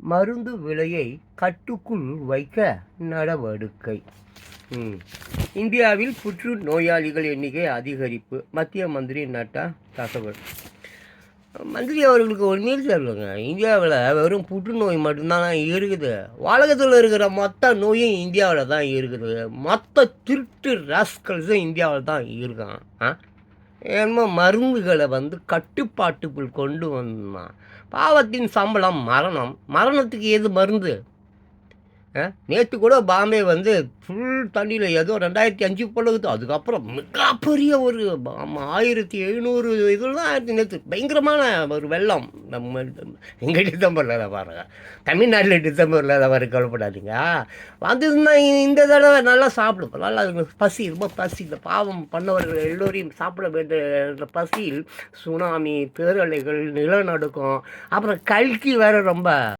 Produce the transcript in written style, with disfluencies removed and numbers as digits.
மருந்து விலையை கட்டுக்குள் வைக்க நடவடிக்கை. இந்தியாவில் புற்று நோயாளிகள் எண்ணிக்கை அதிகரிப்பு. மத்திய மந்திரி நட்டா தகவல். மந்திரி அவர்களுக்கு ஒன்றுமே சொல்லுங்க, இந்தியாவில் வெறும் புற்றுநோய் மட்டும்தான் இருக்குது. உலகத்தில் இருக்கிற மொத்த நோயும் இந்தியாவில் தான் இருக்குது. மொத்த திருட்டு ராஸ்கல்ஸும் இந்தியாவில் தான் இருக்கான். என்னமோ மருந்துகளை கட்டுப்பாட்டுக்குள் கொண்டு வந்தான். பாவத்தின் சம்பளம் மரணம். மரணத்துக்கு எது மருந்து? நேற்று கூட பாம்பே ஃபுல் தண்ணியில் ஏதோ 2005 பழகுது. அதுக்கப்புறம் மிகப்பெரிய ஒரு 1700 இதில் தான் ஆயிரத்தி நேற்று பயங்கரமான ஒரு வெள்ளம். நம்ம எங்கள் டிசம்பரில் தான் பாருங்க, தமிழ்நாட்டில் டிசம்பரில் தான் வர கவலைப்படாதீங்க. வந்ததுன்னா இந்த தடவை நல்லா சாப்பிடும். நல்லா பசி, ரொம்ப பசி. இந்த பாவம் பண்ணவர்கள் எல்லோரையும் சாப்பிட வேண்டிய பசியில் சுனாமி, பேரலைகள், நிலநடுக்கம், அப்புறம் கல்கி வேறு ரொம்ப